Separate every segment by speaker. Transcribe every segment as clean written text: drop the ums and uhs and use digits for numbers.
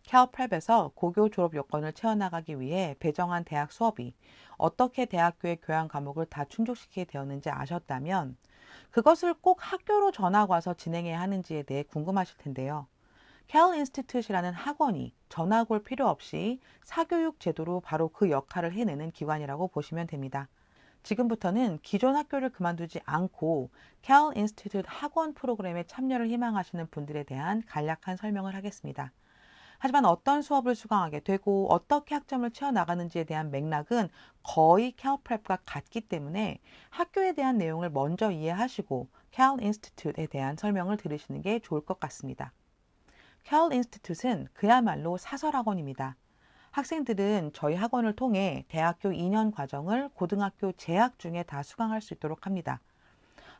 Speaker 1: 캘프랩에서 고교 졸업 요건을 채워나가기 위해 배정한 대학 수업이 어떻게 대학교의 교양 과목을 다 충족시키게 되었는지 아셨다면 그것을 꼭 학교로 전학 와서 진행해야 하는지에 대해 궁금하실 텐데요. 캘 인스티튜트라는 학원이 전학 올 필요 없이 사교육 제도로 바로 그 역할을 해내는 기관이라고 보시면 됩니다. 지금부터는 기존 학교를 그만두지 않고 캘 인스티튜트 학원 프로그램에 참여를 희망하시는 분들에 대한 간략한 설명을 하겠습니다. 하지만 어떤 수업을 수강하게 되고 어떻게 학점을 채워나가는지에 대한 맥락은 거의 캘프랩과 같기 때문에 학교에 대한 내용을 먼저 이해하시고 캘 인스티튜트에 대한 설명을 들으시는 게 좋을 것 같습니다. 캘 인스티튜트는 그야말로 사설학원입니다. 학생들은 저희 학원을 통해 대학교 2년 과정을 고등학교 재학 중에 다 수강할 수 있도록 합니다.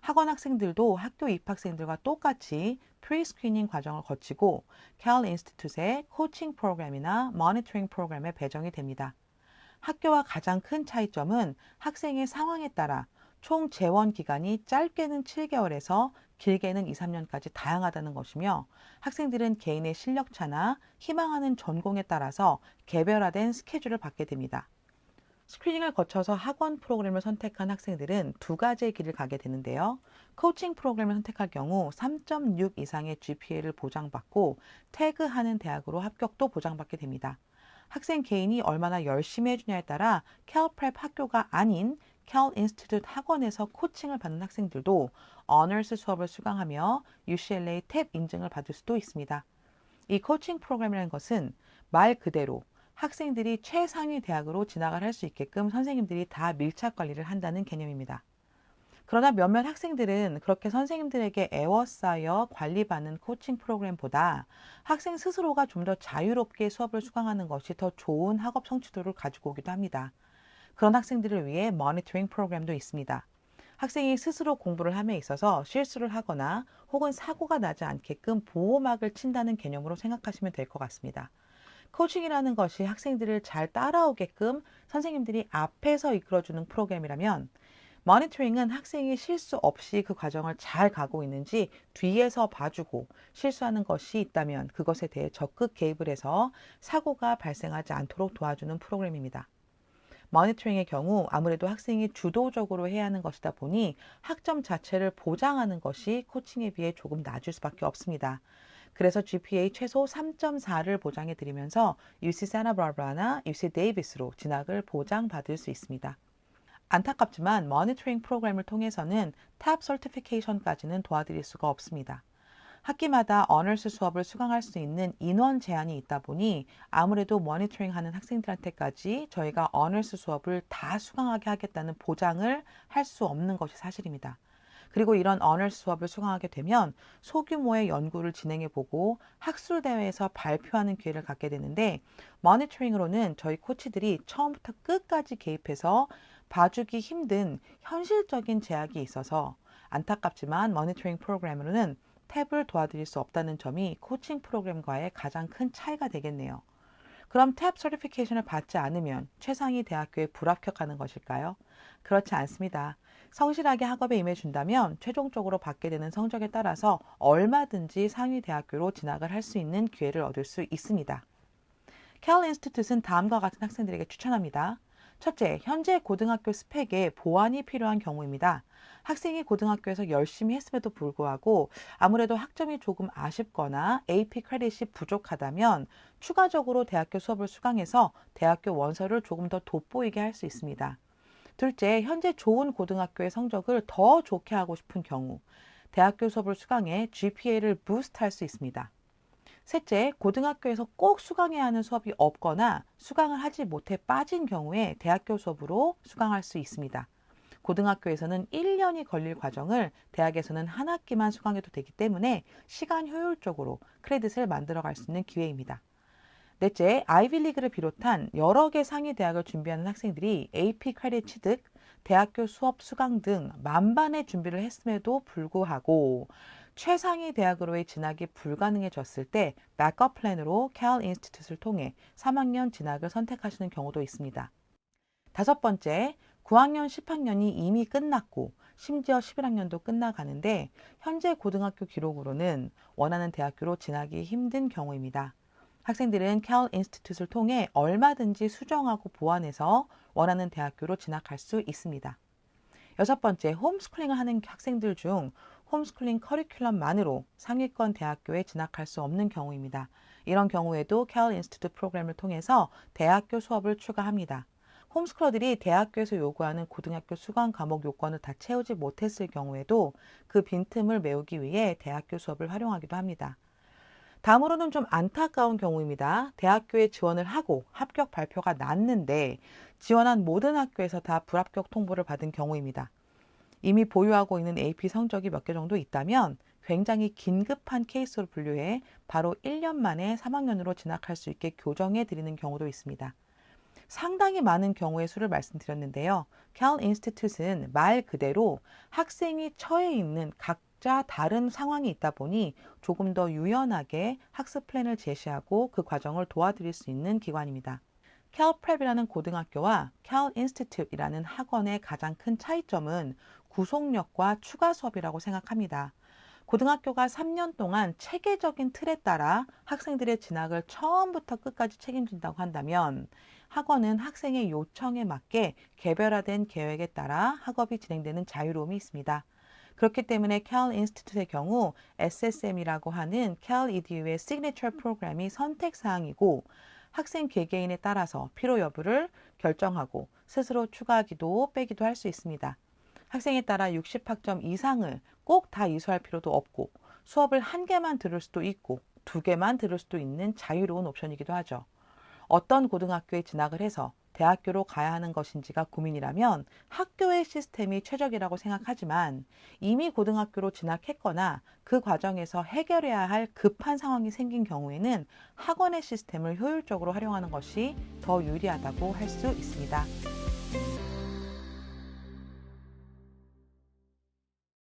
Speaker 1: 학원 학생들도 학교 입학생들과 똑같이 프리스크리닝 과정을 거치고 캘 인스티튜트의 코칭 프로그램이나 모니터링 프로그램에 배정이 됩니다. 학교와 가장 큰 차이점은 학생의 상황에 따라 총 재원 기간이 짧게는 7개월에서 길게는 2, 3년까지 다양하다는 것이며 학생들은 개인의 실력차나 희망하는 전공에 따라서 개별화된 스케줄을 받게 됩니다. 스크리닝을 거쳐서 학원 프로그램을 선택한 학생들은 두 가지의 길을 가게 되는데요. 코칭 프로그램을 선택할 경우 3.6 이상의 GPA를 보장받고 태그하는 대학으로 합격도 보장받게 됩니다. 학생 개인이 얼마나 열심히 해주냐에 따라 캘프랩 학교가 아닌 캘 인스티튜트 학원에서 코칭을 받는 학생들도 어너스 수업을 수강하며 UCLA 탭 인증을 받을 수도 있습니다. 이 코칭 프로그램이라는 것은 말 그대로 학생들이 최상위 대학으로 진학을 할 수 있게끔 선생님들이 다 밀착 관리를 한다는 개념입니다. 그러나 몇몇 학생들은 그렇게 선생님들에게 에워싸여 관리받는 코칭 프로그램보다 학생 스스로가 좀 더 자유롭게 수업을 수강하는 것이 더 좋은 학업 성취도를 가지고 오기도 합니다. 그런 학생들을 위해 모니터링 프로그램도 있습니다. 학생이 스스로 공부를 함에 있어서 실수를 하거나 혹은 사고가 나지 않게끔 보호막을 친다는 개념으로 생각하시면 될 것 같습니다. 코칭이라는 것이 학생들을 잘 따라오게끔 선생님들이 앞에서 이끌어주는 프로그램이라면 모니터링은 학생이 실수 없이 그 과정을 잘 가고 있는지 뒤에서 봐주고 실수하는 것이 있다면 그것에 대해 적극 개입을 해서 사고가 발생하지 않도록 도와주는 프로그램입니다. 모니터링의 경우 아무래도 학생이 주도적으로 해야 하는 것이다 보니 학점 자체를 보장하는 것이 코칭에 비해 조금 낮을 수밖에 없습니다. 그래서 GPA 최소 3.4를 보장해 드리면서 UC 사나바바라나 UC 데이비스로 진학을 보장받을 수 있습니다. 안타깝지만 모니터링 프로그램을 통해서는 탑 서티피케이션까지는 도와드릴 수가 없습니다. 학기마다 어너스 수업을 수강할 수 있는 인원 제한이 있다 보니 아무래도 모니터링 하는 학생들한테까지 저희가 어너스 수업을 다 수강하게 하겠다는 보장을 할 수 없는 것이 사실입니다. 그리고 이런 어너스 수업을 수강하게 되면 소규모의 연구를 진행해 보고 학술 대회에서 발표하는 기회를 갖게 되는데 모니터링으로는 저희 코치들이 처음부터 끝까지 개입해서 봐주기 힘든 현실적인 제약이 있어서 안타깝지만 모니터링 프로그램으로는 탭을 도와드릴 수 없다는 점이 코칭 프로그램과의 가장 큰 차이가 되겠네요. 그럼 탭 서티피케이션을 받지 않으면 최상위 대학교에 불합격하는 것일까요? 그렇지 않습니다. 성실하게 학업에 임해준다면 최종적으로 받게 되는 성적에 따라서 얼마든지 상위 대학교로 진학을 할 수 있는 기회를 얻을 수 있습니다. 캘 인스티튜트는 다음과 같은 학생들에게 추천합니다. 첫째, 현재 고등학교 스펙에 보완이 필요한 경우입니다. 학생이 고등학교에서 열심히 했음에도 불구하고 아무래도 학점이 조금 아쉽거나 AP 크레딧이 부족하다면 추가적으로 대학교 수업을 수강해서 대학교 원서를 조금 더 돋보이게 할 수 있습니다. 둘째, 현재 좋은 고등학교의 성적을 더 좋게 하고 싶은 경우 대학교 수업을 수강해 GPA를 부스트할 수 있습니다. 셋째, 고등학교에서 꼭 수강해야 하는 수업이 없거나 수강을 하지 못해 빠진 경우에 대학교 수업으로 수강할 수 있습니다. 고등학교에서는 1년이 걸릴 과정을 대학에서는 한 학기만 수강해도 되기 때문에 시간 효율적으로 크레딧을 만들어갈 수 있는 기회입니다. 넷째, 아이비리그를 비롯한 여러 개 상위 대학을 준비하는 학생들이 AP 크레딧 취득, 대학교 수업 수강 등 만반의 준비를 했음에도 불구하고 최상위 대학으로의 진학이 불가능해졌을 때 백업 플랜으로 캘 인스티튜트를 통해 3학년 진학을 선택하시는 경우도 있습니다. 다섯 번째, 9학년, 10학년이 이미 끝났고 심지어 11학년도 끝나가는데 현재 고등학교 기록으로는 원하는 대학교로 진학이 힘든 경우입니다. 학생들은 cal 인스티튜트를 통해 얼마든지 수정하고 보완해서 원하는 대학교로 진학할 수 있습니다. 여섯 번째, 홈스쿨링을 하는 학생들 중 홈스쿨링 커리큘럼만으로 상위권 대학교에 진학할 수 없는 경우입니다. 이런 경우에도 cal 인스티튜트 프로그램을 통해서 대학교 수업을 추가합니다. 홈스쿨러들이 대학교에서 요구하는 고등학교 수강 과목 요건을 다 채우지 못했을 경우에도 그 빈틈을 메우기 위해 대학교 수업을 활용하기도 합니다. 다음으로는 좀 안타까운 경우입니다. 대학교에 지원을 하고 합격 발표가 났는데 지원한 모든 학교에서 다 불합격 통보를 받은 경우입니다. 이미 보유하고 있는 AP 성적이 몇 개 정도 있다면 굉장히 긴급한 케이스로 분류해 바로 1년 만에 3학년으로 진학할 수 있게 교정해 드리는 경우도 있습니다. 상당히 많은 경우의 수를 말씀드렸는데요. cal 인스티튜트는 말 그대로 학생이 처해 있는 각자 다른 상황이 있다 보니 조금 더 유연하게 학습 플랜을 제시하고 그 과정을 도와드릴 수 있는 기관입니다. calprep이라는 고등학교와 cal institute이라는 학원의 가장 큰 차이점은 구속력과 추가 수업이라고 생각합니다. 고등학교가 3년 동안 체계적인 틀에 따라 학생들의 진학을 처음부터 끝까지 책임진다고 한다면 학원은 학생의 요청에 맞게 개별화된 계획에 따라 학업이 진행되는 자유로움이 있습니다. 그렇기 때문에 cal 인스티튜트의 경우 SSM이라고 하는 cal EDU의 시그니처 프로그램이 선택사항이고 학생 개개인에 따라서 필요 여부를 결정하고 스스로 추가하기도 빼기도 할 수 있습니다. 학생에 따라 60학점 이상을 꼭 다 이수할 필요도 없고 수업을 한 개만 들을 수도 있고 두 개만 들을 수도 있는 자유로운 옵션이기도 하죠. 어떤 고등학교에 진학을 해서 대학교로 가야 하는 것인지가 고민이라면 학교의 시스템이 최적이라고 생각하지만 이미 고등학교로 진학했거나 그 과정에서 해결해야 할 급한 상황이 생긴 경우에는 학원의 시스템을 효율적으로 활용하는 것이 더 유리하다고 할 수 있습니다.